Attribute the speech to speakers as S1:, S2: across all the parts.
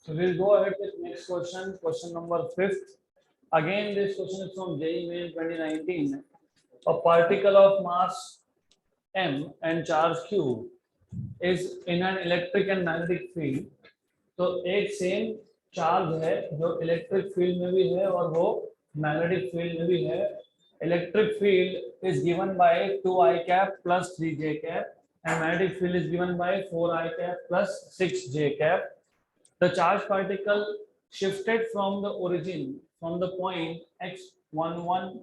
S1: So we'll go ahead with next question, question number 5th. Again, this question is from JEE Main 2019. A particle of mass m and charge q is in an electric and magnetic field. तो एक same charge है जो electric field में भी है और वो magnetic field में भी है. Electric field is given by 2i cap plus 3j cap and magnetic field is given by 4i cap plus 6j cap. The charged particle shifted from the origin from the point x11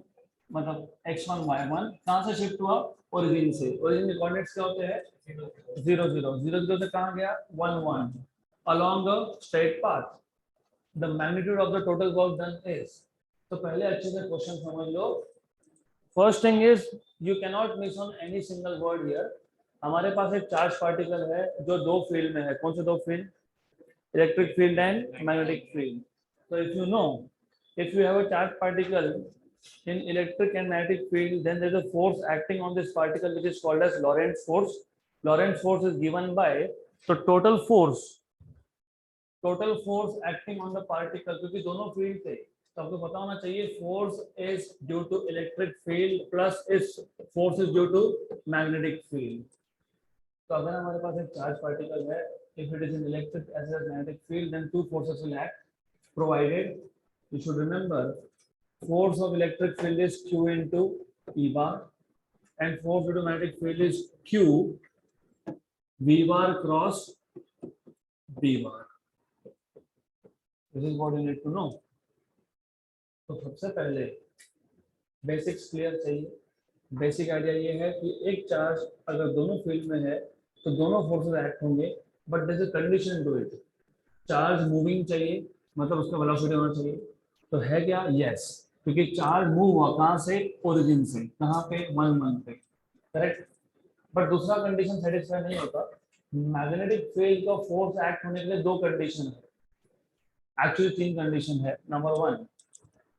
S1: मतलब x1 y1 कहाँ से shift हुआ? Origin से. Origin के coordinates क्या होते हैं? 0 0 0 0 से कहाँ गया? 1 1 along a straight path. The magnitude of the total work done is. तो पहले अच्छे से क्वेश्चन समझ लो. First thing is you cannot miss on any single word here. हमारे पास एक चार्ज पार्टिकल है जो दो फील्ड में है. कौन से दो field? Electric field and magnetic field. So if you know, if you have a charged particle in electric and magnetic field, then there is a force acting on this particle which is called as Lorentz force. Lorentz force is given by so total force acting on the particle, क्योंकि दोनों field थे तो आपको पता होना चाहिए force is due to electric field plus is force is due to magnetic field. तो अगर हमारे पास एक चार्ज पार्टिकल है, if it is in electric as well as magnetic field, then two forces will act, provided you should remember force of electric field is q into E bar and force due to magnetic field is q V bar cross B bar. This is what you need to know. तो सबसे पहले basics clear चाहिए. Basic idea ये है कि एक charge अगर दोनों फील्ड में है तो दोनों फोर्सेस एक्ट होंगे, but there is a condition to it. Charge moving चाहिए, मतलब उसका वेलोसिटी होना चाहिए. तो है क्या? यस, क्योंकि चार्ज मूव हुआ कहाँ से? ओरिजिन से. कहाँ पे? 1 1 पे. करेक्ट. बट दूसरा कंडीशन सेटिस्फाई नहीं होता. मैग्नेटिक फील्ड का फोर्स एक्ट होने के लिए दो कंडीशन है. एक्चुअली तीन कंडीशन है. Number 1,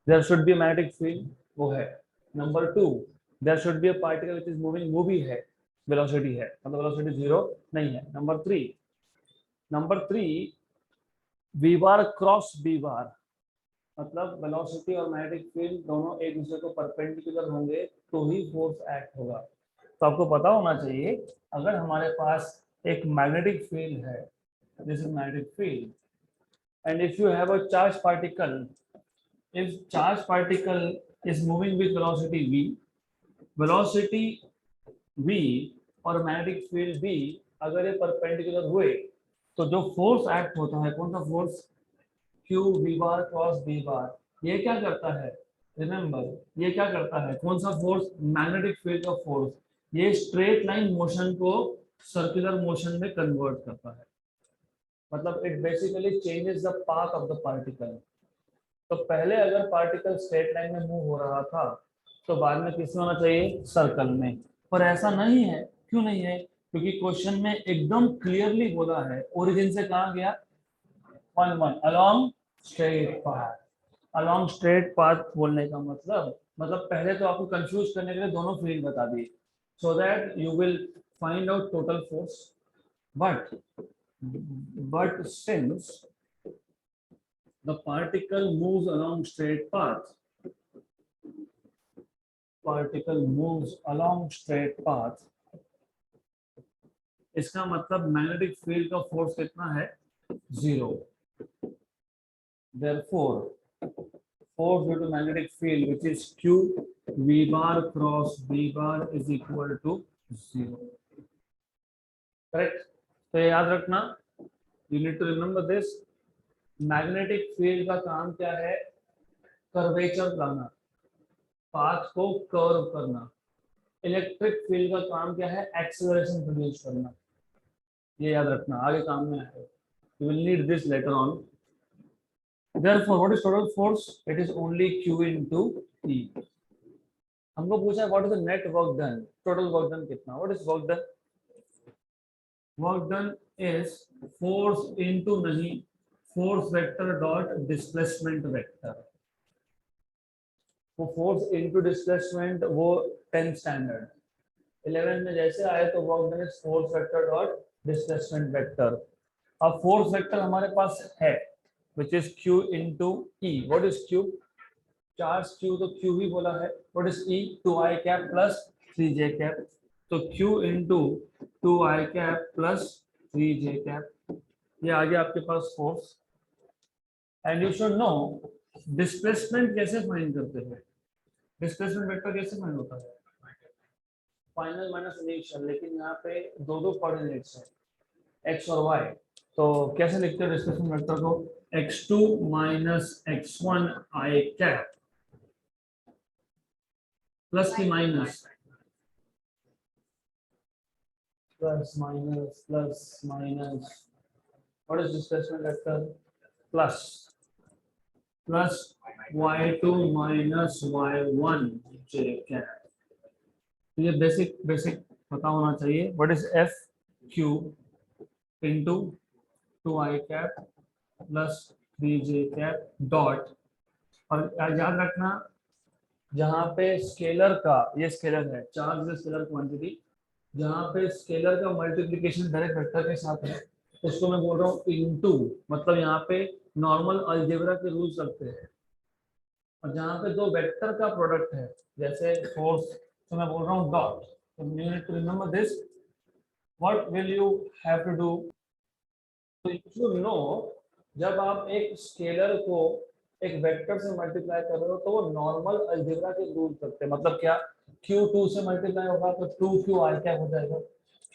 S1: there should be magnetic field, वो है. Number 2, there should be a particle which is moving, वो भी है. वेलोसिटी है, मतलब वेलोसिटी जीरो नहीं है. Number 3 V bar cross B bar, मतलब वेलोसिटी और मैग्नेटिक फील्ड दोनों एक दूसरे को परपेंडिकुलर होंगे तो ही फोर्स एक्ट होगा. तो आपको पता होना चाहिए अगर हमारे पास एक मैग्नेटिक फील्ड है, this is magnetic field, and if you have a charge particle, if charge particle is moving with velocity v और मैग्नेटिक फील्ड v अगर ये परपेंडिकुलर हुए तो जो फोर्स एक्ट होता है, कौन सा फोर्स? q v बार क्रॉस b बार. ये क्या करता है? रिमेंबर, ये क्या करता है? कौन सा फोर्स? मैग्नेटिक फील्ड का फोर्स. ये स्ट्रेट लाइन मोशन को सर्कुलर मोशन में कन्वर्ट करता है. मतलब it basically changes the path of the particle. तो पहले अगर पार्टिकल स्ट्रेट लाइन में मूव हो रहा था तो बाद में किस में होना चाहिए? सर्कल में. पर ऐसा नहीं है. क्यों नहीं है? क्योंकि क्वेश्चन में एकदम क्लियरली बोला है ओरिजिन से कहाँ गया? 1 1 along straight path. Along straight path बोलने का मतलब पहले तो आपको कंफ्यूज करने के लिए दोनों फील्ड बता दिए so that you will find out total force. But since the particle moves along straight path, इसका मतलब मैग्नेटिक फील्ड का फोर्स कितना है? 0. therefore force due to magnetic field which is q v bar cross b bar is equal to 0. correct. तो याद रखना, you need to remember this. Magnetic field का काम क्या है? कर्वेचर लाना, पाथ को कर्व करना. इलेक्ट्रिक फील्ड का काम क्या है? एक्सेलरेशन प्रोड्यूस करना. ये याद रखना, आगे काम में आएगा. You will need this later on. therefore what is total force? it is only q into e. हमको पूछा है what is the net work done, total work done कितना? what is work done? work done is force into नहीं, force vector dot displacement vector. वो force into displacement वो 10th standard 11 में जैसे आए तो work done is force vector dot displacement vector. अब force vector हमारे पास है which is q into e. What is q? Charge q तो q ही बोला है. What is e? 2i cap plus 3j cap. तो q into 2i cap plus 3j cap. ये आ गया आपके पास force. And you should know displacement कैसे फाइंड करते हैं. डिस्प्लेसमेंट वेक्टर कैसे फाइंड होता है? Final minus initial. लेकिन यहाँ पे दो दो कोऑर्डिनेट्स हैं x और y. तो कैसे लिखते हैं डिस्प्लेसमेंट वेक्टर को? x2 minus x1 i cap plus की minus plus minus plus minus. What is displacement vector? Plus plus y2 minus y1 j cap. तो ये बेसिक पता होना चाहिए. What is f q into 2i cap plus 3j cap dot. और याद रखना जहाँ पे स्केलर का, ये स्केलर है, चार्ज स्केलर क्वांटिटी, जहाँ पे स्केलर का मल्टीप्लिकेशन डायरेक्ट वेक्टर के साथ है उसको मैं बोल रहा हूँ इनटू. मतलब यहाँ पे नॉर्मल अलजेब्रा के रूल्स लगते हैं. और जहाँ पे दो वेक्टर का प्रोडक्ट है जैसे फोर्स, तो मैं बोल रहा हूँ डॉट. तो you need to remember this. What will you have to do? तो यू शुड नो जब आप एक स्केलर को एक वेक्टर से मल्टीप्लाई कर रहे हो तो वो नॉर्मल अलजेब्रा के रूल करते हैं. मतलब क्या? q2 से मल्टीप्लाई होगा तो 2q i कैप हो जाएगा.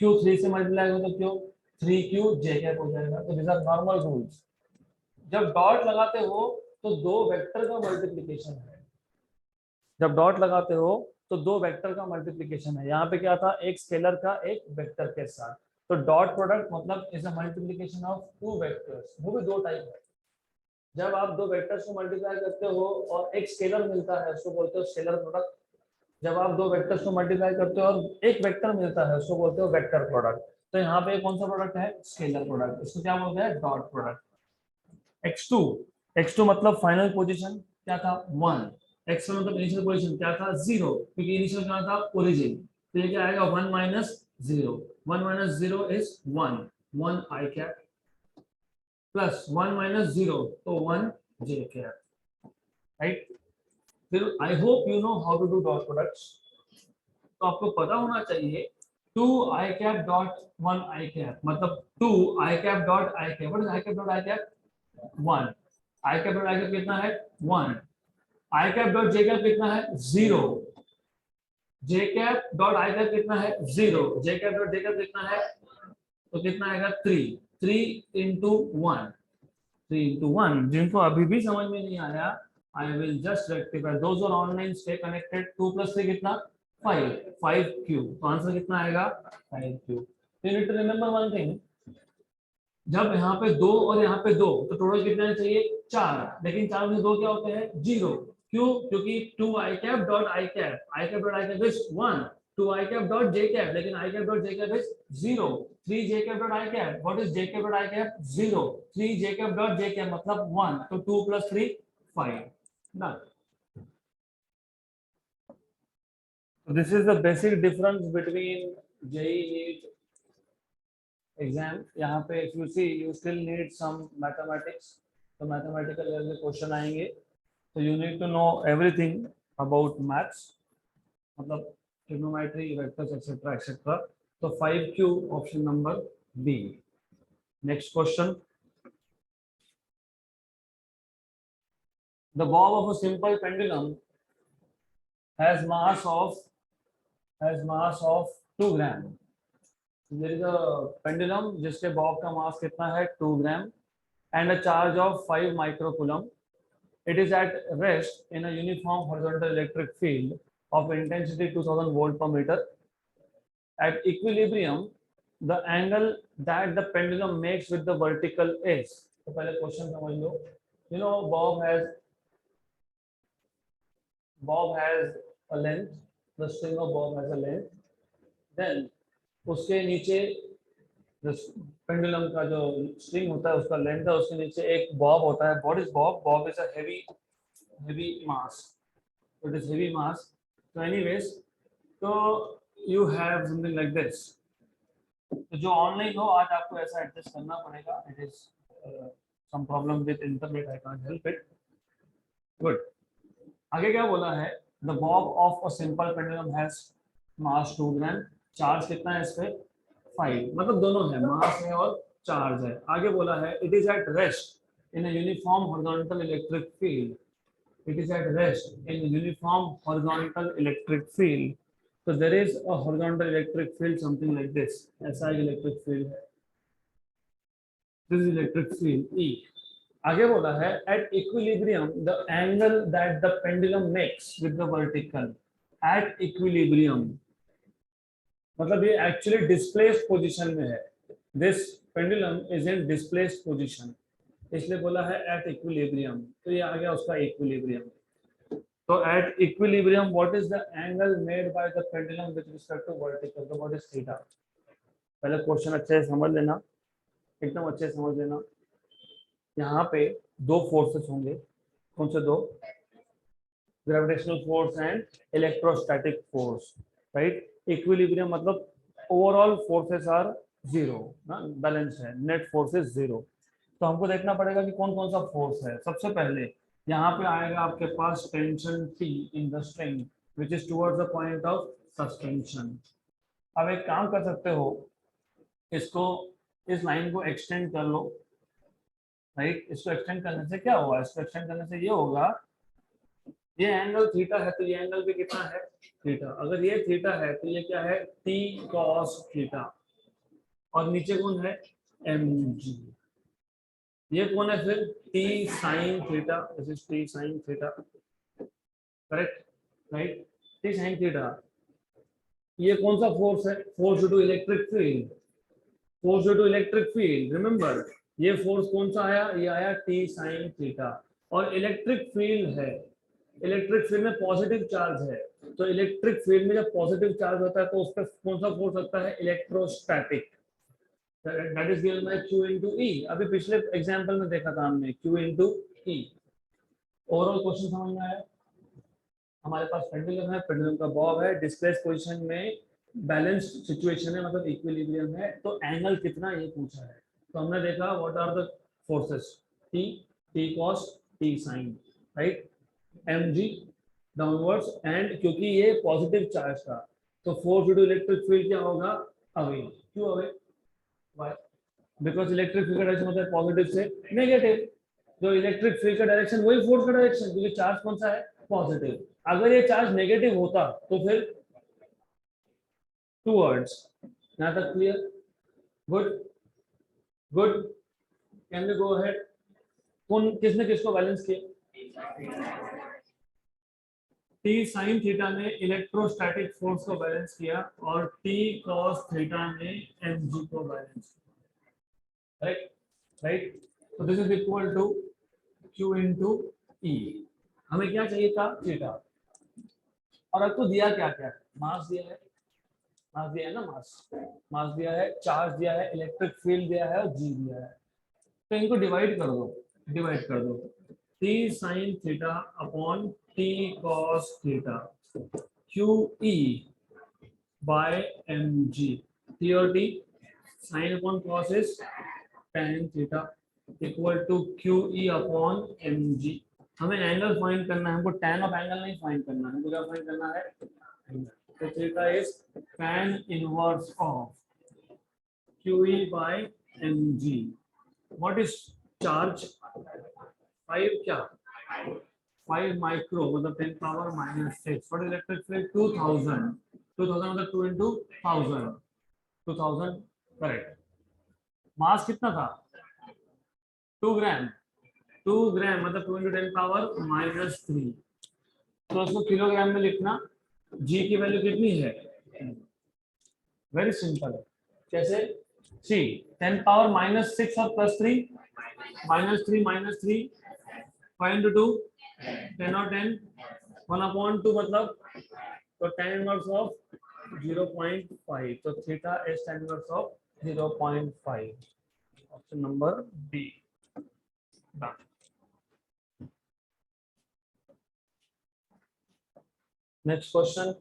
S1: q3 से मल्टीप्लाई होगा तो 3q j कैप हो जाएगा. तो दिस आर नॉर्मल रूल्स. जब डॉट लगाते हो तो दो वेक्टर का मल्टीप्लिकेशन है. जब डॉट लगाते हो तो दो वेक्टर का मल्टीप्लिकेशन है. यहाँ पे क्या था? एक स्केलर का एक वेक्टर के साथ. तो डॉट प्रोडक्ट मतलब is a multiplication of two vectors. वो भी दो टाइप है. जब आप दो वेक्टर्स को मल्टीप्लाई करते हो और एक स्केलर मिलता है उसको बोलते हो स्केलर प्रोडक्ट. जब आप दो वेक्टर्स को मल्टीप्लाई करते हो और एक वेक्टर मिलता है उसको बोलते हो वेक्टर प्रोडक्ट. तो यहाँ पे कौन सा प्रोडक्ट है? Scalar product. इसको क्या बोलते हैं? Dot product. x2, x2 मतलब फाइनल पोजीशन क्या था? 1. x1 मतलब इनिशियल पोजीशन क्या था? 0. क्योंकि इनिशियल क्या था? ओरिजिन. तो ये क्या आएगा? 1 minus 0. 1 minus 0 is 1. 1 i cap plus 1 minus 0 तो 1 j कैप. राइट. फिर I hope you know how to do dot products. तो आपको पता होना चाहिए 2 i cap dot 1 i cap मतलब 2 i cap dot i cap. What is i cap dot i cap? 1. i cap dot i cap कितना है? 1. i cap dot j cap कितना है? 0. j cap dot i cap कितना है? 0. j cap dot j cap कितना है? तो कितना आएगा? 3. 3 into 1. 3 into 1. जिनको अभी भी समझ में नहीं आया I will just rectify. Those who are online stay connected. 2 plus 3 कितना? 5. 5q. तो आंसर कितना आएगा? 5q. You need to remember one thing. जब यहाँ पे 2 और यहाँ पे 2 तो टोटल कितना चाहिए? 4. लेकिन 4 में 2 क्या होते हैं? 0. क्यों? क्योंकि 2 i cap dot i cap. i cap dot i cap is 1. 2 i cap dot j cap. लेकिन i cap dot j cap is 0. 3 j cap dot i cap. What is j cap dot i cap? 0. 3 j cap dot j cap मतलब 1. तो 2 plus 3 5. Done. So this is the basic difference between JEE NEET exam. यहाँ पे if you see you still need some mathematics. तो mathematical level के question आएंगे. So you need to know everything about maths. मतलब trigonometry, vectors, etc. etc. So 5Q option number B. Next question. The bob of a simple pendulum has mass of 2 gram. There is a pendulum जिसके Bob का मास कितना है? 2 ग्राम and a charge of 5 microcoulomb. It is at rest in a uniform horizontal electric field of intensity 2000 volt per meter. At equilibrium, the angle that the pendulum makes with the vertical is. तो पहले question समझ लो. You know bob has a length. The string of bob has a length. Then उसके नीचे pendulum का जो string होता है उसका लेंथ है. उसके नीचे एक बॉब होता है. What is Bob? Bob is a heavy mass. So it is heavy mass. So anyways, so you have something like this. तो जो ऑनलाइन हो आज आपको ऐसा एडजस्ट करना पड़ेगा. It is some problem with internet, I can't help it. Good. आगे क्या बोला है? The bob of a simple pendulum has mass 2 gram. Charge कितना है इस पे? 5. मतलब दोनों है, मास है और चार्ज है. आगे बोला है it is at rest in a uniform horizontal electric field. It is at rest in a uniform horizontal electric field. So there is a horizontal electric field something like this. ऐसा एक electric field है. This is electric field E. आगे बोला है at equilibrium the angle that the pendulum makes with the vertical. At equilibrium मतलब ये actually displaced position में है. This pendulum is in displaced position. इसलिए बोला है at equilibrium. तो ये आ गया उसका equilibrium. तो at equilibrium what is the angle made by the pendulum with respect to vertical? So what is theta? पहले क्वेश्चन अच्छे से समझ लेना, एकदम अच्छे से समझ लेना. यहाँ पे दो फोर्सेस होंगे. कौन से दो? Gravitational force and electrostatic force, right. Equilibrium मतलब ओवरऑल फोर्सेस आर जीरो ना, बैलेंस है, नेट फोर्स इज जीरो. तो हमको देखना पड़ेगा कि कौन कौन सा फोर्स है. सबसे पहले यहाँ पे आएगा आपके पास tension T in the string which is towards the point of suspension. अब एक काम कर सकते हो, इसको इस लाइन को एक्सटेंड कर लो, राइट. इसको एक्सटेंड करने से क्या होगा? इसको एक्सटेंड करने से ये होगा, ये एंगल थीटा है तो ये एंगल भी कितना है? थीटा. अगर ये थीटा है तो ये क्या है? T cos theta. और नीचे कौन है? mg. ये कौन है फिर? T sin theta. This is T sin theta, correct, right. T sin theta. ये कौन सा फोर्स है? Force due to electric field. Force due to electric field, remember ये फोर्स कौन सा आया? ये आया T sin थीटा. और इलेक्ट्रिक फील्ड है, इलेक्ट्रिक फील्ड में पॉजिटिव चार्ज है. तो इलेक्ट्रिक फील्ड में जब पॉजिटिव चार्ज होता है तो उस पर कौन सा फोर्स लगता है? Electrostatic. That is given by Q into E. अभी पिछले एग्जांपल में देखा था हमने Q into E. Overall question समझ में आया? हमारे पास पेंडुलम है, पेंडुलम का बॉब है, डिस्प्लेस पोजीशन में, बैलेंस सिचुएशन है मतलब इक्विलिब्रियम है. तो एंगल कितना ये पूछा है. तो हमने देखा what are the forces? T cos T sin, right. mg downwards and क्योंकि ये पॉजिटिव चार्ज था तो force due to electric field क्या होगा? अवे. क्यों away? Why? Because electric field का डायरेक्शन होता है पॉजिटिव से नेगेटिव. जो इलेक्ट्रिक फील्ड का डायरेक्शन वही फोर्स का डायरेक्शन, क्योंकि चार्ज कौन सा है? पॉजिटिव. अगर ये चार्ज नेगेटिव होता तो फिर टूवर्ड्स. यहाँ तक clear? Good good. Can we go ahead? कौन किसने किसको बैलेंस किया? T sin थीटा ने इलेक्ट्रोस्टैटिक फोर्स को बैलेंस किया और T cos थीटा ने mg को बैलेंस किया, राइट राइट. तो this is equal to Q into E. हमें क्या चाहिए था? थीटा. और अब तो दिया क्या क्या? मास दिया है, मास दिया है ना, मास दिया है, चार्ज दिया है, इलेक्ट्रिक फील्ड दिया है और G दिया है. तो इनको डिवाइड कर दो, डिवाइड कर दो. T sin theta upon T cos theta QE by mg. T और T, sin upon cos is tan theta equal to QE upon mg. हमें एंगल फाइंड करना है, हमको tan ऑफ एंगल नहीं फाइंड करना है, हमको क्या फाइंड करना है? तो theta is tan inverse of QE by mg. What is charge? 5 क्या? 5 माइक्रो मतलब 10 पावर -6. What electric field? 2000. 2000 मतलब 2 into 1000. 2000, करेक्ट. मास कितना था? 2 ग्राम. 2 ग्राम मतलब 2 into 10 पावर -3. तो उसको किलोग्राम में लिखना. G की वैल्यू कितनी है? वेरी सिंपल है. कैसे? सी 10 पावर -6 और +3 -3 5 into 2 10 और 10 1/2 मतलब तो tan इनवर्स ऑफ 0.5. तो theta is tan inverse of 0.5. Option number B. Next question.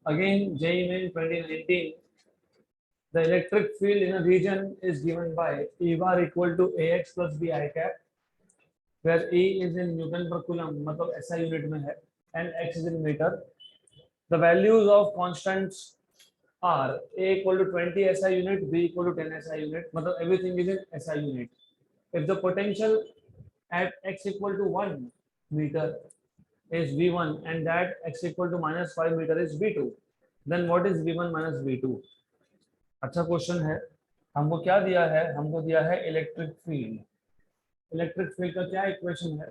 S1: Again JEE Main 2019 The electric field in a region is given by E bar equal to AX plus B I cap, where E is in Newton per coulomb, मतलब SI unit में है, and X is in meter. The values of constants are A equal to 20 SI unit, B equal to 10 SI unit, मतलब everything is in SI unit. If the potential at X equal to 1 meter is V1 and that X equal to minus 5 meter is V2, then what is V1 minus V2? अच्छा question है. हमको क्या दिया है? हमको दिया है electric field. Electric field का क्या इक्वेशन है?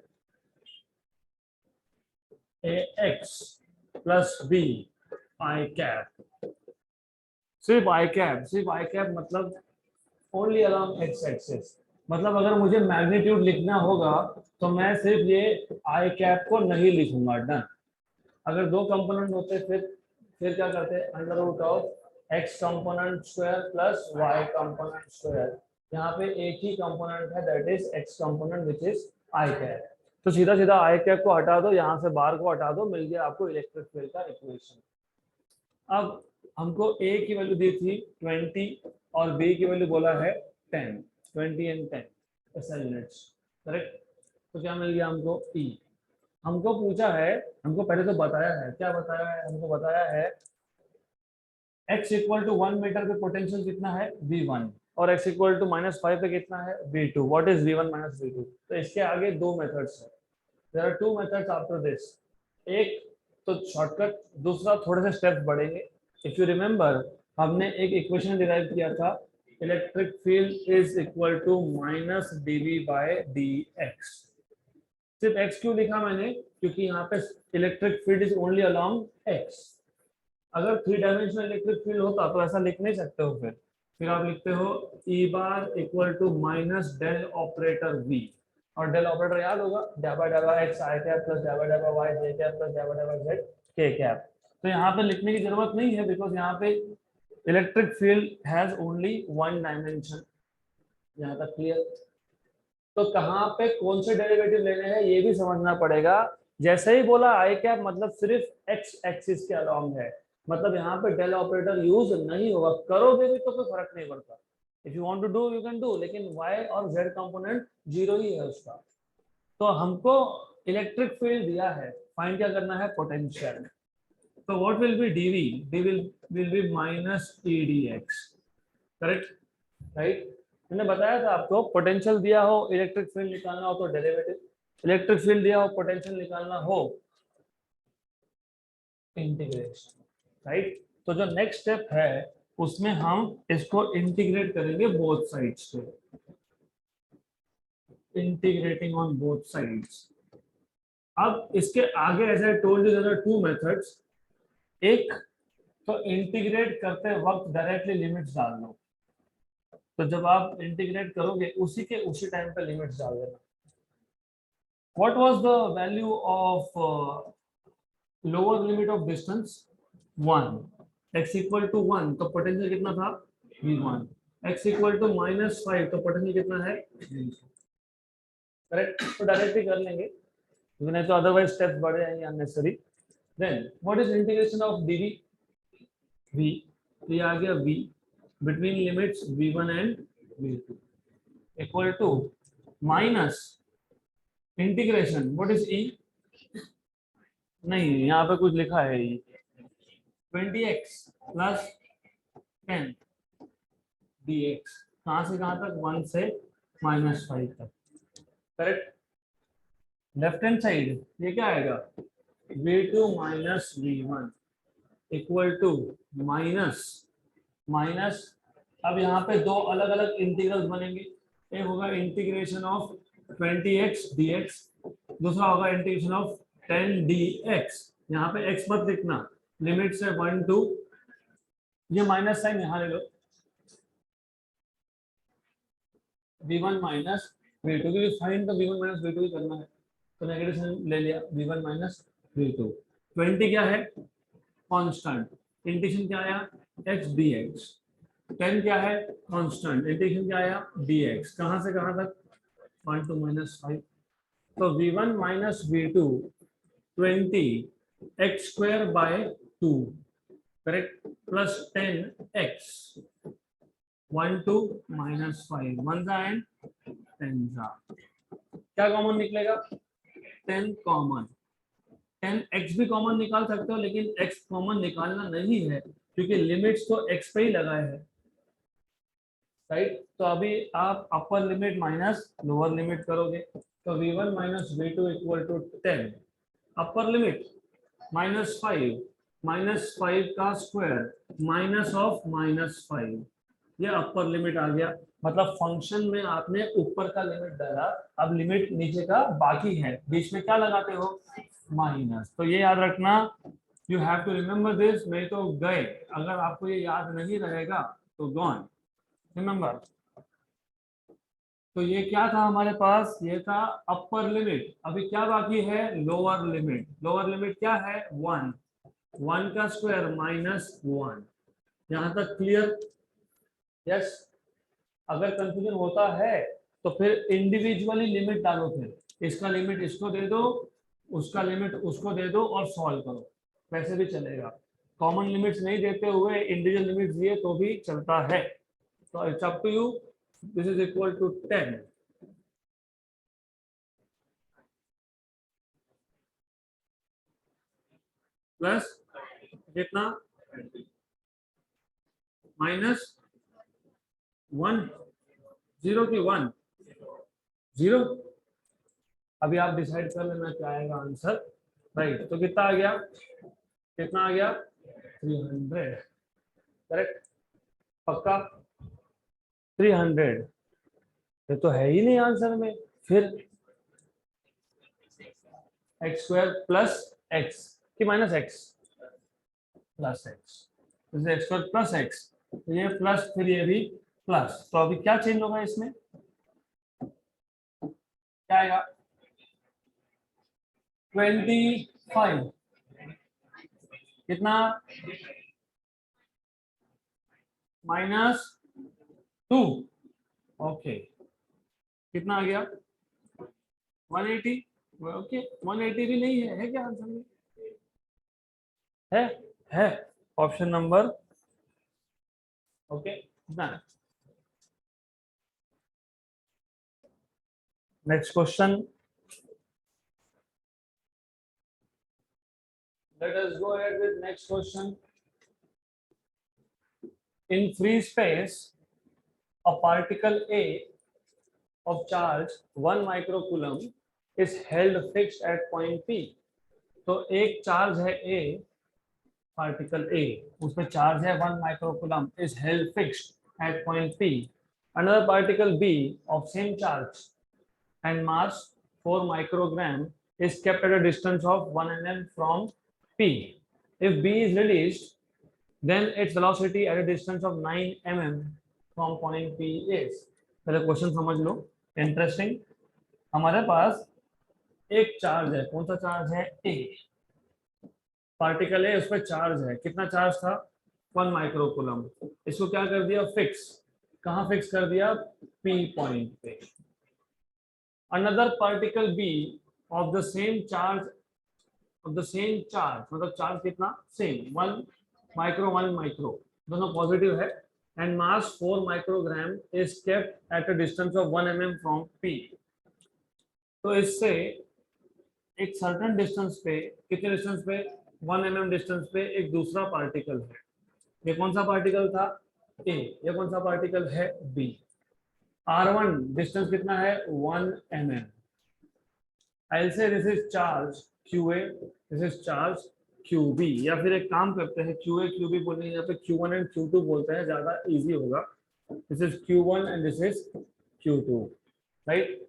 S1: AX plus B I cap. सिर्फ I कैप मतलब ओनली अलॉन्ग X एक्सिस. मतलब अगर मुझे मैग्नीट्यूड लिखना होगा तो मैं सिर्फ ये I कैप को नहीं लिखूंगा. डन. अगर दो कंपोनेंट होते फिर क्या करते? Under root of x component square plus y component square. यहाँ पे एक ही कंपोनेंट है, that is x component which is I cap. तो सीधा सीधा I कैप को हटा दो, यहाँ से बार को हटा दो, मिल गया आपको इलेक्ट्रिक फील्ड का इक्वेशन. अब हमको A की वैल्यू दी थी 20 और B की वैल्यू बोला है 10. 20 एंड 10 ऐसा यूनिट्स. करेक्ट. तो क्या मिल गया हमको? E. हमको पूछा है, हमको पहले तो बताया है. क्या बताया है? हमको बताया है x इक्वल टू 1 मीटर पे पोटेंशियल कितना है? V1. और x इक्वल टू -5 पे कितना है? V2. What is V1 minus V2? तो इसके आगे दो मेथड्स है. There are two methods after this. एक तो शॉर्टकट, दूसरा थोड़े से स्टेप्स बढ़ेंगे. इफ यू रिमेंबर, हमने एक इक्वेशन डिराइव किया था, electric field is equal to minus dV by dx. सिर्फ x क्यों लिखा मैंने? क्योंकि यहाँ पे electric field is only along x. अगर 3 डायमेंशनल इलेक्ट्रिक फील्ड होता तो ऐसा लिख नहीं सकते हो. फिर आप लिखते हो E bar equal to minus del operator V. और डेल ऑपरेटर याद होगा, डैबा डैबा x I कैप प्लस डैबा डैबा y j कैप प्लस डैबा डैबा z k कैप. तो यहाँ पे लिखने की जरूरत नहीं है, बिकॉज यहाँ पे electric field has only 1 dimension. यहाँ तक क्लियर? तो कहाँ पे कौन से डेरिवेटिव लेने हैं ये भी समझना पड़ेगा. जैसे ही बोला I कैप मतलब सिर्फ x एक्सिस के अलोंग है, मतलब यहाँ पे डेल ऑपरेटर यूज नहीं होगा. करोगे भी तो कोई फर्क नहीं पड़ता. If you want to do you can do, लेकिन y और z कंपोनेंट जीरो ही है उसका. तो हमको इलेक्ट्रिक फील्ड दिया है, फाइंड क्या करना है? पोटेंशियल. तो what will be dv? Will be minus e dx. Correct. Right. मैंने बताया था आपको, पोटेंशियल दिया हो, इलेक्ट्रिक फील्ड निकालना हो तो डेरिवेटिव. इलेक्ट्रिक फील्ड दिया हो, पोटेंशियल निकालना हो, इंटीग्रेशन. राइट. तो जो नेक्स्ट स्टेप है उसमें हम इसको इंटीग्रेट करेंगे बोथ साइड्स पे. Integrating on both sides. अब इसके आगे as I told you there are two methods. एक तो इंटीग्रेट करते वक्त डायरेक्टली लिमिट्स डाल दो. तो जब आप इंटीग्रेट करोगे उसी टाइम पे लिमिट्स डाल देना. What was the value of lower limit of distance? 1. x equal to 1 तो पोटेंशियल कितना था? V1. x इक्वल टू -5 तो पोटेंशियल कितना है? करेक्ट. तो डायरेक्टली कर लेंगे, नहीं तो अदरवाइज स्टेप्स बढ़ जाएंगे unnecessary. Then what is integration of dv? v. तो ये आ गया v between limits v1 and v2 equal to minus integration. What is e? नहीं, यहाँ पे कुछ लिखा है e. 20x plus 10 dx. कहाँ से कहाँ तक? 1 से -5 तक. करेक्ट. लेफ्ट हैंड साइड ये क्या आएगा? v2 minus v1 equal to minus. अब यहाँ पे दो अलग अलग इंटीग्रल्स बनेंगे. एक होगा इंटीग्रेशन ऑफ 20x dx, दूसरा होगा इंटीग्रेशन ऑफ 10 dx. यहाँ पे x मत लिखना, लिमिट से 1 2. ये माइनस साइन यहाँ ले लो, v1 माइनस v2, क्योंकि फाइन तो v1 माइनस v2 ही करना है. तो नेगेटिव साइन ले लिया, v1 माइनस v2. 20 क्या है? कांस्टेंट. इंटीग्रेशन क्या आया? x dx. 10 क्या है? कांस्टेंट. इंटीग्रेशन क्या आया? dx. कहां से कहां तक? 1 to -5. तो v1 minus v2 20 x² bye 2. Correct. Plus 10x 1 2 -5 1 जा एंड 10 जा, क्या कॉमन निकलेगा? 10 कॉमन। 10 x भी कॉमन निकाल सकते हो, लेकिन x कॉमन निकालना नहीं है क्योंकि लिमिट्स तो x पे ही लगाए हैं, राइट। तो अभी आप upper limit minus lower limit करोगे, तो v1 minus v2 equal to 10, upper limit -5 का स्क्वायर -5, ये अपर लिमिट आ गया। मतलब फंक्शन में आपने ऊपर का लिमिट डाला, अब लिमिट नीचे का बाकी है, बीच में क्या लगाते हो? माइनस। तो ये याद रखना, you have to remember this, नहीं तो गए। अगर आपको ये याद नहीं रहेगा तो गॉन, रिमेम्बर। तो ये क्या था हमारे पास? ये था अपर लिमिट। अभी क्या बाकी है? Lower limit. लोअर लिमिट क्या है? 1, 1 का स्क्वायर -1। यहां तक क्लियर? यस। अगर कंफ्यूजन होता है तो फिर इंडिविजुअली लिमिट डालो, फिर इसका लिमिट इसको दे दो, उसका लिमिट उसको दे दो और सॉल्व करो, वैसे भी चलेगा। कॉमन लिमिट्स नहीं देते हुए इंडिविजुअल लिमिट्स दिए तो भी चलता है। तो it's up to you. This is equal to 10 plus कितना? -1, 0 की 1, 0। अभी आप डिसाइड कर लेना क्या आएगा आंसर, राइट। तो कितना आ गया? कितना आ गया? 300, करेक्ट। पक्का? 300। ये तो है ही नहीं आंसर में। फिर एक्स स्क्वायर प्लस एक्स की minus x plus x, x square plus x, ये प्लस, फिर ये भी प्लस। तो अभी क्या चेंज होगा इसमें? क्या आएगा? 25। कितना? -2। ओके, कितना आ गया? 180। ओके, 180 भी नहीं है क्या आंसर में? है है ऑप्शन नंबर, ओके ना। Next question, let us go ahead with next question. In free space, a particle A of charge 1 microcoulomb is held fixed at point P. तो एक चार्ज है A, पार्टिकल A, उसमें charge है 1 microcoulomb is held fixed at point P. Another particle B of same charge and mass 4 microgram is kept at a distance of 1 mm from P. If B is released, then its velocity at a distance of 9 mm from point P is. पहले question समझ लो, interesting. हमारे पास एक charge है, कौन सा charge है? ए। Particle है, उस पर चार्ज है, कितना चार्ज था? 1 माइक्रोकूलम। इसको क्या कर दिया? फिक्स। कहाँ फिक्स कर दिया? पी पॉइंट पे। Another particle B of the same charge, मतलब चार्ज कितना? सेम, 1 माइक्रो, दोनों पॉजिटिव है, and mass 4 microgram is kept at a distance of 1 mm from P. तो इससे एक सर्टेन डिस्टेंस पे, कितने डिस्टेंस पे? 1 mm डिस्टेंस पे एक दूसरा पार्टिकल है। ये कौन सा पार्टिकल था? ए। ये कौन सा पार्टिकल है? बी। R1 डिस्टेंस कितना है? 1 mm। I'll say this is charge QA, this is charge QB, या फिर एक काम करते हैं QA QB बोलने यहाँ पे Q1 एंड Q2 बोलते हैं, ज्यादा इजी होगा। This is Q1 and this is Q2, right.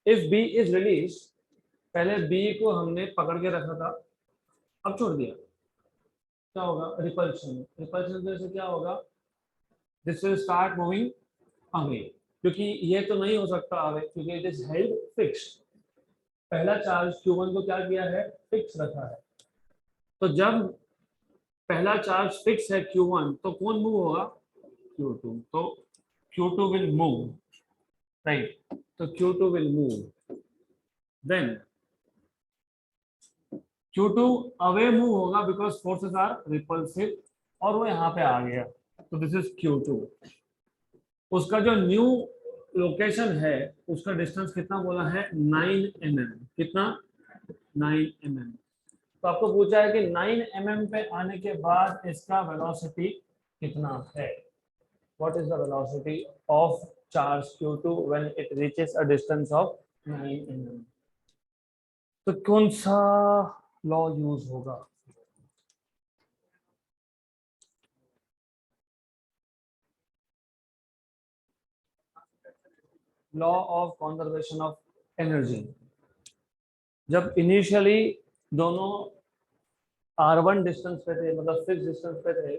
S1: If B is release, पहले B को हमने पकड़ के रखा था, अब छोड़ दिया, क्या होगा? रिपल्शन। रिपल्शन से क्या होगा? This will start moving away, क्योंकि ये तो नहीं हो सकता अवे, क्योंकि इट इज हेल्ड फिक्स्ड। पहला चार्ज Q1 को क्या किया है? फिक्स रखा है। तो जब पहला चार्ज फिक्स है Q1, तो कौन मूव होगा? Q2। तो Q2 विल मूव, राइट। तो Q2 will move, then Q2 away move होगा बिकॉज फोर्सेस आर रिपल्सिव, और वो यहाँ पे आ गया। तो दिस इज Q2। उसका जो न्यू लोकेशन है उसका डिस्टेंस कितना बोला है 9 mm। कितना 9 mm। तो आपको पूछा है कि 9 mm पे आने के बाद इसका वेलोसिटी कितना है। What is the velocity of charge Q2 when it reaches a distance of 9 mm। तो कौन सा लॉ यूज होगा। Law of conservation of energy. जब इनिशियली दोनों r1 डिस्टेंस पे थे, मतलब फिक्स डिस्टेंस पे थे,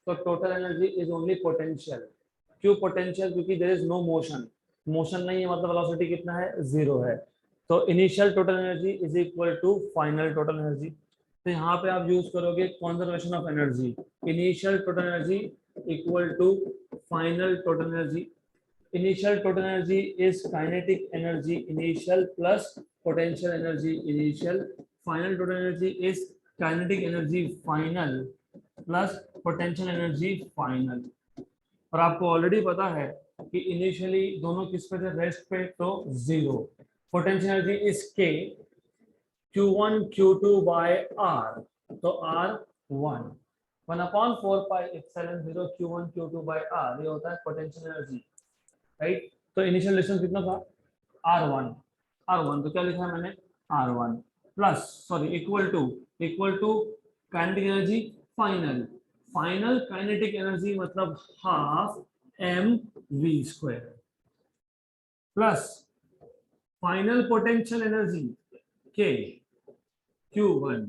S1: तो total energy is only potential. क्यों पोटेंशियल? क्योंकि there is no motion. Motion नहीं है मतलब वेलोसिटी कितना है, 0 है। तो initial total energy is equal to final total energy. तो यहाँ पे आप यूज करोगे conservation of energy. Initial total energy equal to final total energy. Initial total energy is kinetic energy initial plus potential energy initial. Final total energy is kinetic energy final plus potential energy final. और आपको already पता है कि initially दोनों किस पे थे, rest पे, तो 0। Potential energy is K Q1 Q2 by R, तो R1 1/4 pi epsilon 0 Q1 Q2 by R, ये होता है पोटेंशियल एनर्जी, राइट। तो इनिशियल डिस्टेंस कितना था r1 तो क्या लिखा है मैंने r1 plus sorry equal to kinetic energy final. Final kinetic energy मतलब half mv² plus final potential energy k Q1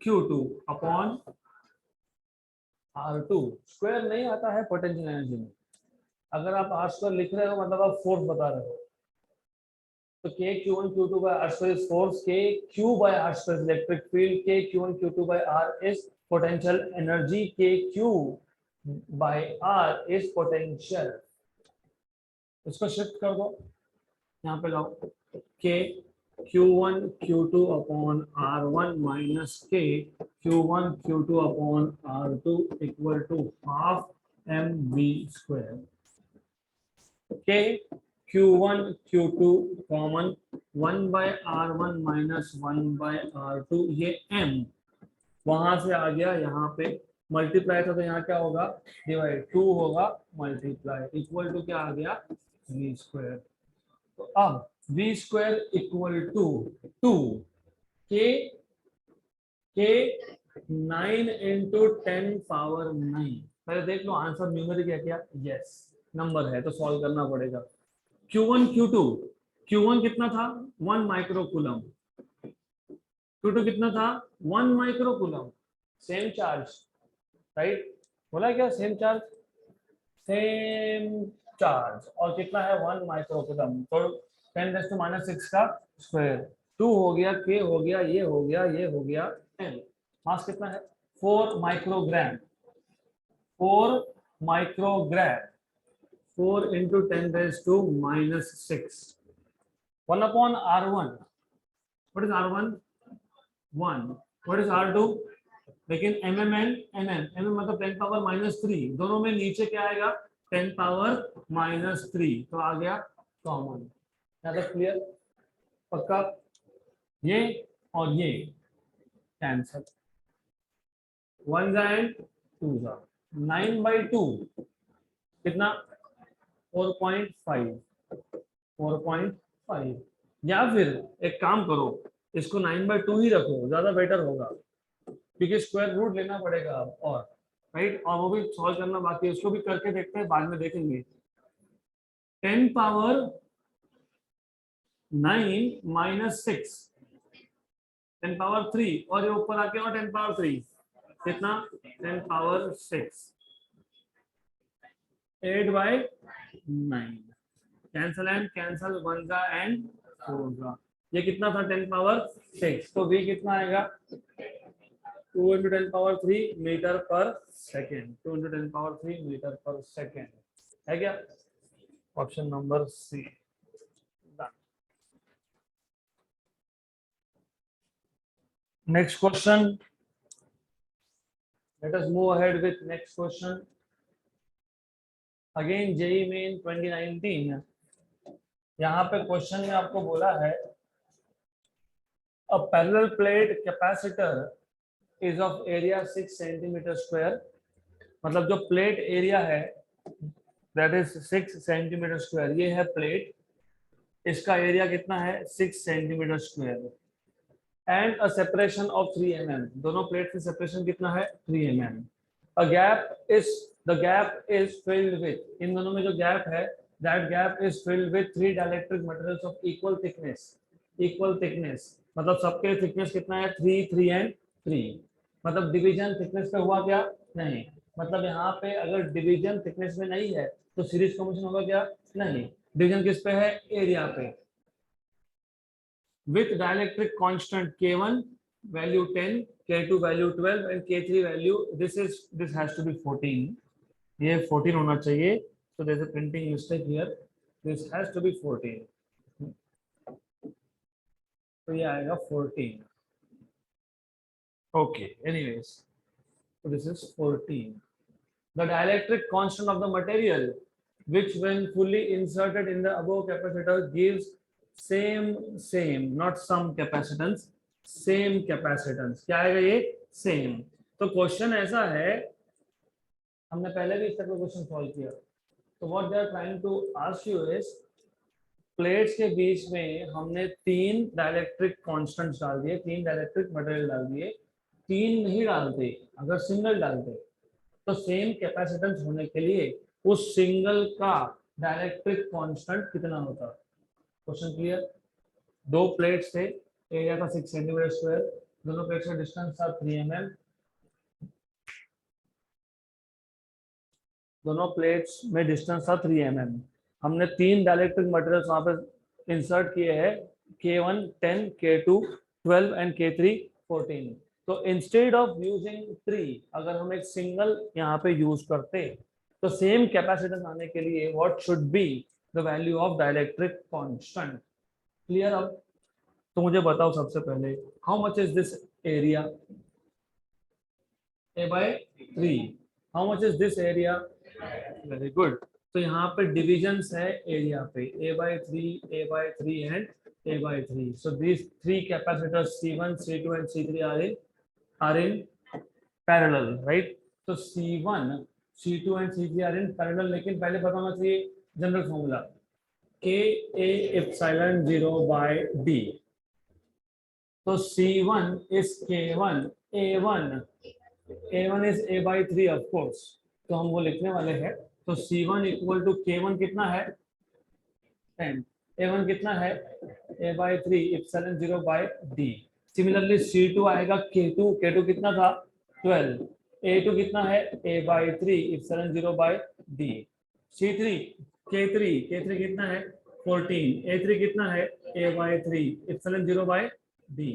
S1: Q2 upon r2। Square नहीं आता है पोटेंशियल एनर्जी में। अगर आप r² लिख रहे हो मतलब आप फोर्स बता रहे हो। तो K Q1 Q2 by R² is force, K Q by R² is electric field, K Q1 Q2 by R is potential energy, K Q by R is potential। इसको शिफ्ट कर दो, यहाँ पे लाओ K Q1 Q2 upon R1 minus K Q1 Q2 upon R2 equal to half mv²। K Q1 Q2 common 1/R1 minus 1/R2, ये m वहां से आ गया यहाँ पे मल्टीप्लाई था, तो यहाँ क्या होगा डिवाइड, 2 होगा मल्टीप्लाई इक्वल टू क्या आ गया v²। तो अब v² equal to 2 k 9 into 10 power 9। पहले देख लो आंसर न्यूमेरिक है क्या, यस नंबर है तो सॉल्व करना पड़ेगा। Q1 Q2 Q1 कितना था 1 माइक्रोकूलम, Q2 कितना था 1 माइक्रोकूलम। सेम चार्ज, राइट, बोला क्या सेम चार्ज, सेम चार्ज और कितना है 1 माइक्रोकूलम, तो 10⁻⁶ का स्क्वायर, 2 हो गया, k हो गया, ये हो गया, ये हो गया m। मास कितना है 4 microgram, 4 microgram, 4 into 10⁻⁶ 1/R1। what is R1 1, what is R2, लेकिन mm मतलब 10 पावर -3, दोनों में नीचे क्या आएगा 10 पावर -3, तो आ गया कॉमन। ज्यादा क्लियर, पक्का। ये और ये कैंसल, 1 जा एंड 2 जा, 9/2 कितना 4.5, 4.5। या फिर एक काम करो इसको 9/2 ही रखो, ज्यादा बेटर होगा क्योंकि स्क्वायर रूट लेना पड़ेगा अब, और राइट, और वो भी सॉल्व करना बाकी है, उसको भी करके देखते हैं, बाद में देखेंगे। 10 पावर 9 minus 6, 10 पावर 3, और ये ऊपर आके और 10 पावर 3 कितना 10 पावर 6, 8/9 कैंसल एंड कैंसल, 1 का एंड 4 का, ये कितना था 10 पावर 6, तो v कितना आएगा 2 into 10 power 3 metre per second, 2 into 10 power 3 metre per second, है क्या option number C. Next question, let us move ahead with next question। अगेन जेई मेन 2019, यहाँ पे क्वेश्चन में आपको बोला है a parallel plate capacitor is of area 6 centimetre square. मतलब जो प्लेट एरिया है दैट इज 6 सेंटीमीटर स्क्वायर, ये है प्लेट, इसका एरिया कितना है 6 centimetre square and a separation of 3 mm, दोनों प्लेट की सेपरेशन कितना है 3 mm। A gap is the gap is filled with, इन दोनों में जो गैप है that gap is filled with 3 dielectric materials of equal thickness. Equal thickness मतलब सबके थिकनेस कितना है 3 3 एंड 3। मतलब डिवीजन थिकनेस पे हुआ क्या नहीं, मतलब यहाँ पे अगर डिवीजन थिकनेस में नहीं है तो सीरीज कॉम्बिनेशन होगा क्या नहीं, डिवीजन किस पे है एरिया पे। with dielectric constant K1 value 10, K2 value 12 and K3 value this has to be 14, ये 14 होना चाहिए, so there's a printing mistake here, this has to be 14, तो ये आएगा 14। okay, anyways, so this is 14। the dielectric constant of the material which when fully inserted in the above capacitor gives same not some capacitance, same capacitance. क्या आएगा ये same. तो question ऐसा है, हमने पहले भी इस तरह का क्वेश्चन सॉल्व किया, तो what they are trying to ask you is plates के बीच में हमने 3 डाइलेक्ट्रिक कांस्टेंट्स डाल दिए, 3 डाइलेक्ट्रिक मटेरियल डाल दिए, 3 नहीं डालते, अगर सिंगल डालते तो सेम कैपेसिटेंस होने के लिए उस सिंगल का डाइलेक्ट्रिक कांस्टेंट कितना होता। Question clear. दो प्लेट्स थे, एरिया था 6 सेंटीमीटर स्क्वायर, दोनों प्लेट्स का डिस्टेंस था 3 mm, दोनों प्लेट्स में डिस्टेंस था 3 mm। हमने 3 डाइलेक्ट्रिक मटेरियल्स वहां पे इंसर्ट किए हैं, K1 10, K2 12 एंड K3 14। तो इंस्टेड ऑफ यूजिंग 3 अगर हम एक सिंगल यहाँ पे यूज करते तो सेम कैपेसिटेंस आने के लिए what should be the value of dielectric constant. Clear. अब तो मुझे बताओ सबसे पहले how much is this area A/3, how much is this area, very good. तो यहाँ पे डिविजन्स है एरिया पे A/3 A/3 and A/3। So these 3 capacitors C1 C2 and C3 are in parallel, right? तो C1 C2 and C3 are in parallel, लेकिन पहले पता होना चाहिए general formula K A epsilon 0 by D। तो C1 is K1 A1 is A/3 of course, तो हम वो लिखने वाले हैं। तो C1 इक्वल टू K1 कितना है 10, A1 कितना है A/3 epsilon 0 by D। Similarly C2 आएगा K2 कितना था 12, A2 कितना है A/3 epsilon 0 by D। C3 K3 कितना है 14, A3 कितना है A/3 epsilon 0 by D।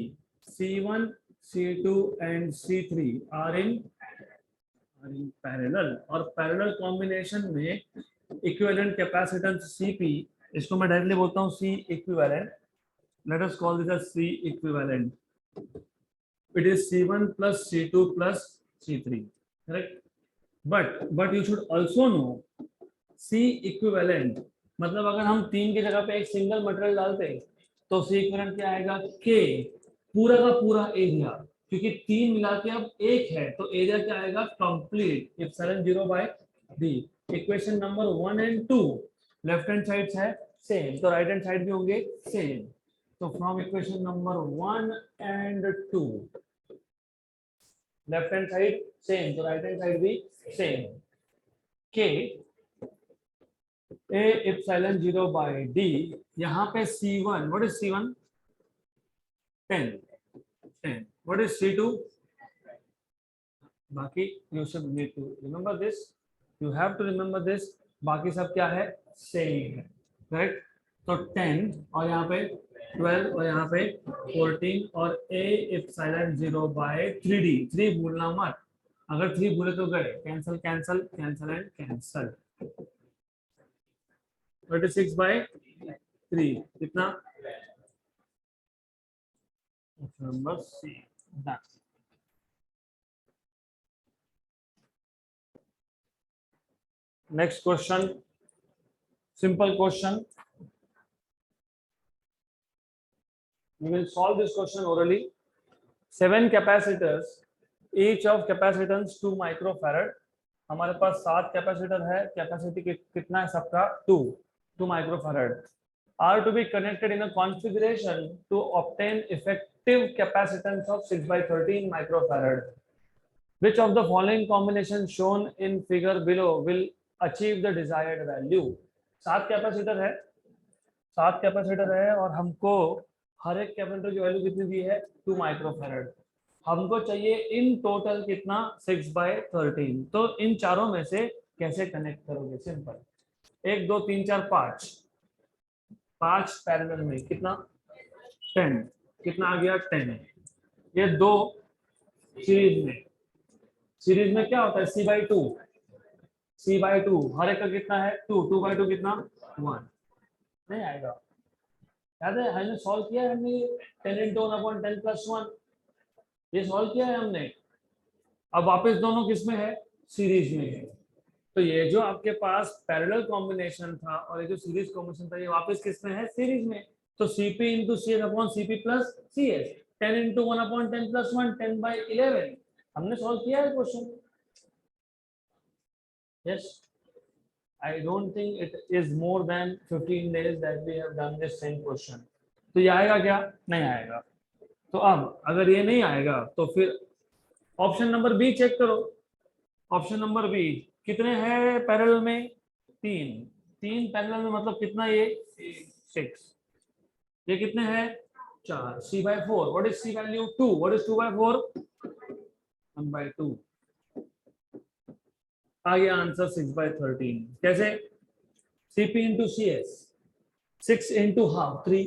S1: C1 C2 and C3 are in parallel, और पैरेलल कॉम्बिनेशन में इक्विवेलेंट कैपेसिटेंस Cp, इसको मैं डायरेक्टली बोलता हूँ C equivalent, let us call this as C equivalent, it is C1 plus C2 plus C3, correct. But you should also know C equivalent मतलब अगर हम 3 की जगह पे एक सिंगल मटेरियल डालते तो C इक्विवेलेंट क्या आएगा K पूरा का पूरा एरिया, क्योंकि 3 मिला के अब 1 है तो एरिया क्या आएगा complete epsilon 0 by D। Equation number 1 and 2 left hand side है सेम तो राइट हैंड साइड भी होंगे सेम। तो from equation number 1 and 2 left hand side same तो राइट हैंड साइड भी same. K A epsilon 0 by D, यहाँ पे C1 what is C1 10, what is C2, बाकी you should need to remember this, you have to remember this, बाकी सब क्या है same है, करेक्ट। तो 10 और यहाँ पे 12 और यहाँ पे 14 और A epsilon 0 by 3D, 3 भूलना मत, अगर 3 भूले तो गए cancel cancel cancel and cancel. 36 by 3 कितना number C done. Next question, simple question. We will solve this question orally. 7 capacitors, each of capacitance 2 microfarad. हमारे पास 7 कैपेसिटर है, कैपेसिटी कितना है सबका 2 microfarad, are to be connected in a configuration to obtain effective capacitance of 6/13 microfarad. Which of the following combination shown in figure below will achieve the desired value? 7 capacitor है और हमको हर एक capacitor की value कितनी दी है 2 microfarad. हमको चाहिए in total कितना 6/13। तो इन चारों में से कैसे कनेक्ट करोगे? सिंपल, 1 2 3 4 5 पैरेलल में कितना 10, कितना आ गया 10। ये 2 सीरीज में क्या होता है C/2 हर एक का कितना है 2/2 कितना 1। नहीं आएगा, याद है हमने सॉल्व किया है, हमने 10 × 1/10 + 1 ये सॉल्व किया है हमने। अब वापस दोनों किस में है? सीरीज में है। तो ये जो आपके पास पैरेलल कॉम्बिनेशन था और ये जो सीरीज कॉम्बिनेशन था, ये वापस किस में है? सीरीज में। तो Cp × Cs/Cp + Cs, 10 × 1/10 + 1 10/11 हमने सॉल्व किया है question. Yes, I don't think it is more than 15 days that we have done this same question. तो ये आएगा क्या? नहीं आएगा। तो अब अगर ये नहीं आएगा तो फिर ऑप्शन नंबर बी चेक करो। ऑप्शन नंबर बी कितने हैं पैरेलल में? 3 पैरेलल में, मतलब कितना ये 6। ये कितने हैं? 4। C/4 what is C value? 2। What is 2/4? 1/2। आ गया आंसर 6/13। कैसे? Cp × Cs 6 × ½ 3,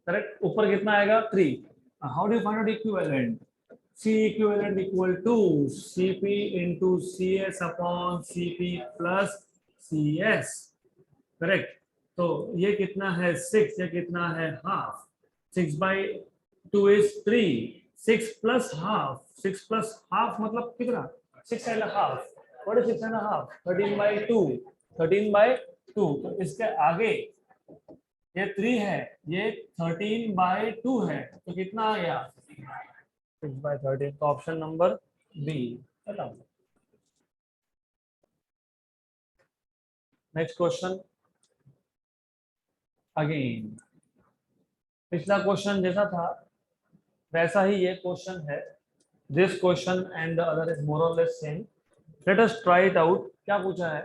S1: correct. ऊपर कितना आएगा? 3। How do you find out equivalent? C equivalent equal to Cp × Cs/Cp + Cs, correct. तो ये कितना है 6, ये कितना है ½ 6/2 is 3, 6 + ½ 6 + ½ मतलब कितना 6 1/2। What is 6 1/2? 13/2 13/2। तो इसके आगे ये 3 है, ये 13/2 है, तो कितना आ गया 6/13। तो ऑप्शन नंबर बी खत्म। नेक्स्ट क्वेश्चन अगेन, पिछला क्वेश्चन जैसा था वैसा ही ये क्वेश्चन है। This question and the other is more और less same. Let us try it out. क्या पूछा है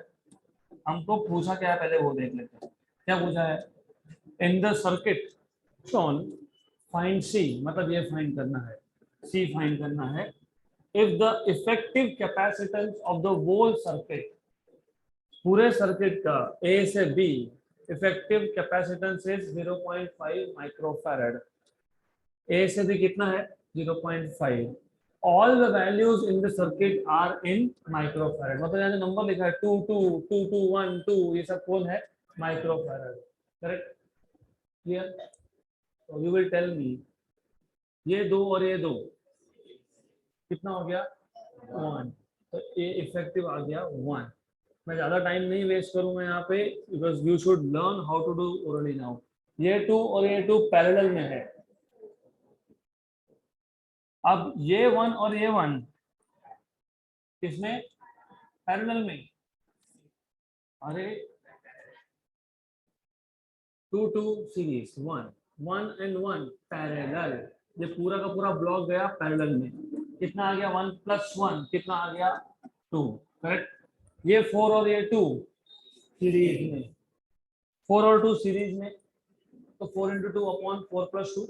S1: हमको? पूछा क्या है पहले वो देख लेते हैं। क्या पूछा है? इन the circuit shown find C, मतलब ये फाइंड करना है, C फाइंड करना है। If the effective capacitance of the whole circuit, पूरे सर्किट का A से B effective capacitance is 0.5 microfarad. A से B कितना है? 0.5। All the values in the circuit are in microfarad, मतलब यहाँ जो नंबर लिखा है 2 2 2 2 1 2 ये सब कौन है? Microfarad, correct. क्लियर? तो यू विल टेल मी ये 2 और ये 2 कितना हो गया 1, तो ये इफेक्टिव आ गया 1। मैं ज्यादा टाइम नहीं वेस्ट करूंगा यहाँ पे, because you should learn how to do orally now. ये 2 और ये 2 पैरेलल में है। अब ये 1 और ये 1 किसमें? पैरेलल में। अरे 2 2 सीरीज 1 1 एंड 1 पैरेलल, ये पूरा का पूरा ब्लॉक गया पैरेलल में। कितना आ गया 1 + 1 कितना आ गया 2, करेक्ट। ये 4 और ये 2 सीरीज में, 4 और 2 सीरीज में, तो 4 × 2/4 + 2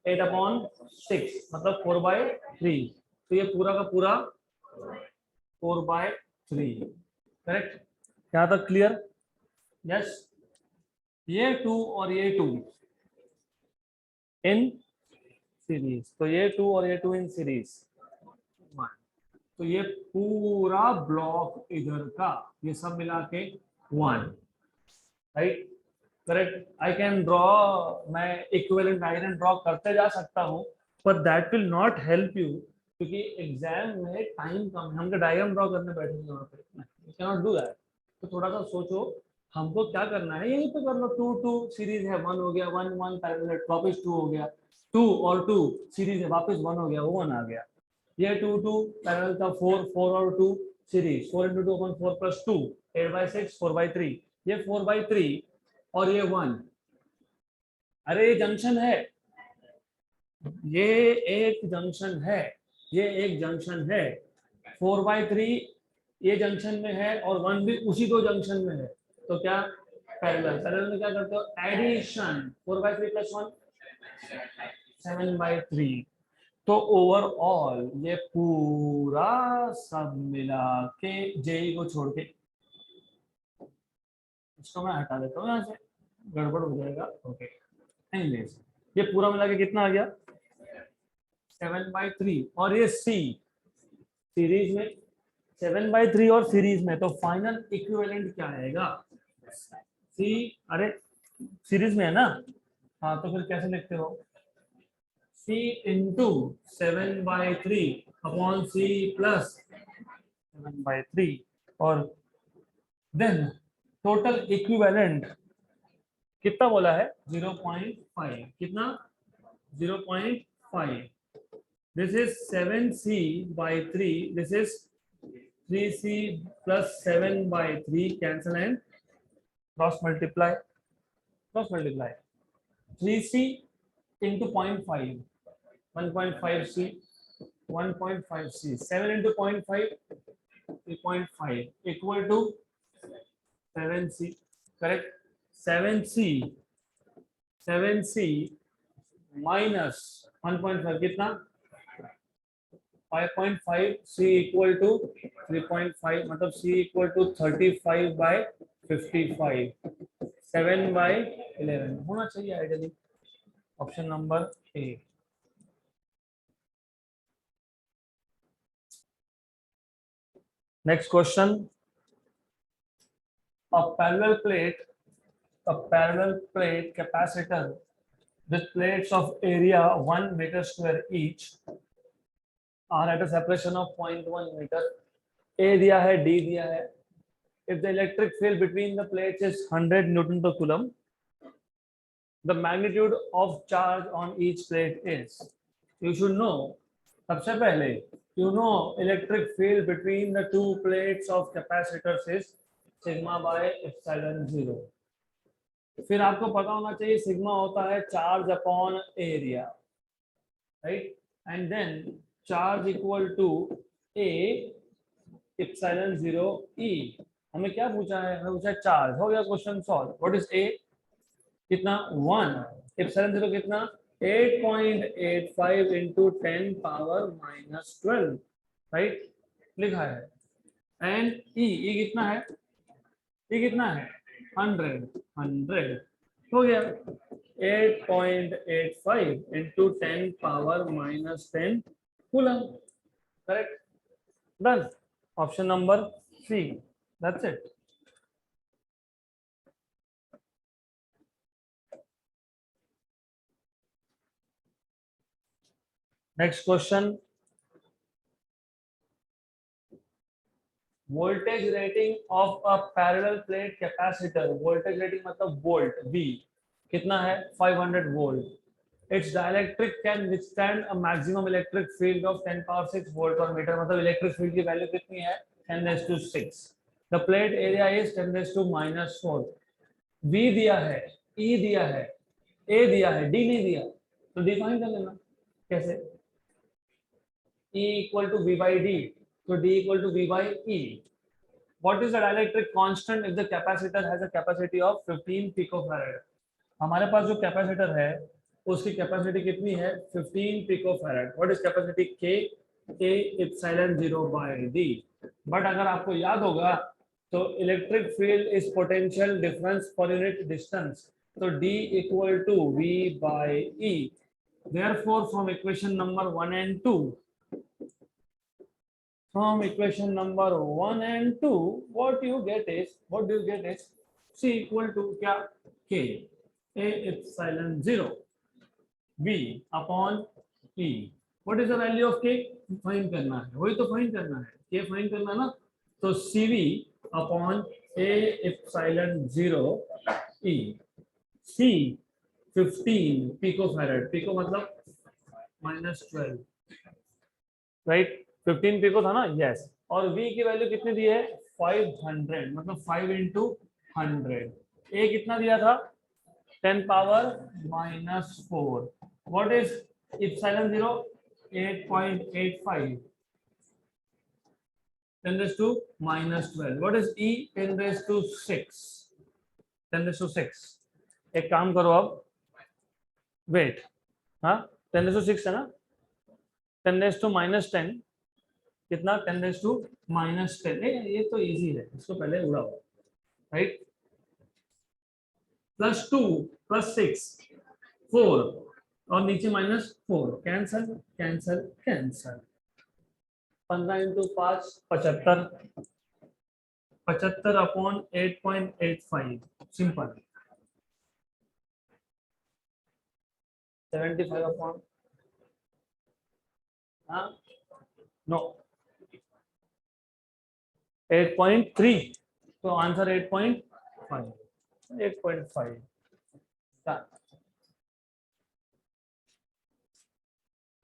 S1: 8/6 मतलब 4/3। तो ये पूरा का पूरा 4/3, करेक्ट। यहाँ तक क्लियर? यस। ये 2 और ये 2 इन सीरीज, तो ये 2 और ये 2 इन सीरीज 1। तो ये पूरा ब्लॉक इधर का ये सब मिला के 1, right, correct. I can draw, मैं इक्विवेलेंट डायग्राम ड्रॉ करते जा सकता हूँ, पर that will not help you, क्योंकि एग्जाम में टाइम कम है। हम डायग्राम ड्रॉ करने बैठेंगे वहाँ पे, you can not do that. तो थोड़ा सा सोचो हमको क्या करना है, यही तो कर लो। 2 2 सीरीज है, 1 हो गया, 1 1 पैरेलल, वापस 2 हो गया, 2 और 2 सीरीज है, वापस 1 हो गया, वो 1 आ गया। ये 2 2 पैरेलल था, 4 4 और 2 सीरीज, 4 into 2 अपन 4 plus 2 8/6 4/3, ये 4/3 और ये 1। अरे ये जंक्शन है, ये एक जंक्शन है, ये एक जंक्शन है। 4/3 ये जंक्शन में है और 1 भी उसी दो जंक्शन में है, तो क्या पैरेलल। पैरेलल में क्या करते हो, एडिशन, 4/3 + 1 7/3। तो ओवरऑल ये पूरा सब मिला के जेई को छोड़ के, इसको मैं हटा देता हूँ यहाँ से, गड़बड़ हो जाएगा। ओके, एनीवेज ये पूरा मिला के कितना आ गया, 7/3। और ये सी सीरीज में, 7/3 और सीरीज में, तो फाइनल इक्विवेलेंट क्या आएगा, सी। अरे सीरीज में है ना, हाँ तो फिर कैसे लिखते हो, C into 7/3 upon C plus 7/3, और देन टोटल इक्विवेलेंट कितना बोला है, 0.5। कितना, 0.5। This is 7C/3, this is 3C plus 7/3, cancel and cross multiply, 3C into 0.5, 1.5C, 1.5C, 7 into 0.5, 3.5 equal to 7C, correct? 7C minus 1.5 कितना, 5.5, C equal to 3.5, मतलब C equal to 35/55, 7/11 होना चाहिए ideally, option number A. Next question, a parallel plate capacitor with plates of area 1 meter square each are at a separation of 0.1 meter. A दिया है, D दिया है। If the electric field between the plates is 100 Newton per coulomb, the magnitude of charge on each plate is, you should know, सबसे पहले you know electric field between the two plates of capacitors is sigma by epsilon 0। फिर आपको पता होना चाहिए sigma होता है charge upon area, right, and then charge equal to A epsilon 0 E. हमें क्या पूछा है, हमें पूछा चार्ज, हो गया question solve. What is A, कितना 1, एप्सिलॉन 0 कितना 8.85 into 10 power minus 12, राइट, लिखा है। एंड ई कितना है, ई कितना है 100 हो गया, 8.85 into 10 power minus 10 coulomb, correct, done, option number C, that's it. Next question, voltage rating of a parallel plate capacitor, voltage rating मतलब वोल्ट, V कितना है 500 volt. It's dielectric can withstand a maximum electric field of 10⁻6 volt per metre, मतलब electric field की value कितनी है 10⁻6। The plate area is 10⁻⁻4। V दिया है, E दिया है, A दिया है, D नहीं दिया, तो डिफाइन कर लेना कैसे, E equal to V by D, so D equal to V by E. What is the dielectric constant if the capacitor has a capacity of 15 picofarad? हमारे पास जो कैपेसिटर है उसकी कैपेसिटी कितनी है 15 picofarad. What is capacity K, A epsilon 0 by D। But अगर आपको याद होगा तो electric field is potential difference per unit distance, तो D equal to V by E। Therefore from equation number 1 and 2, from equation number 1 and 2, what do you get is C equal to क्या K A epsilon 0 V upon E। What is the value of K? Find करना है, वही तो find करना है, K find करना है ना, तो CV upon A epsilon 0 E, C 15 picofarad, pico मतलब -12, राइट, 15 पिको था ना, यस। और V की वैल्यू कितनी दी है, 500, मतलब 5 इंटू 100। A कितना दिया था, 10 power -4। What is epsilon 0, 8.85, 10 raised to -12। What is E, 10 raised to 6, 10 raised to 6। एक काम करो अब, वेट, हाँ 10 raised to 6 है ना, 10 raised to -10 कितना, 10 raised to -10। ये तो इजी है, इसको पहले उड़ाओ, राइट। +2 +6 4, और नीचे -4, cancel cancel cancel. 15 into 5 75, 75 upon 8.85, simple. 75 upon, हाँ नो 8.3, तो आंसर 8.5, 8.5।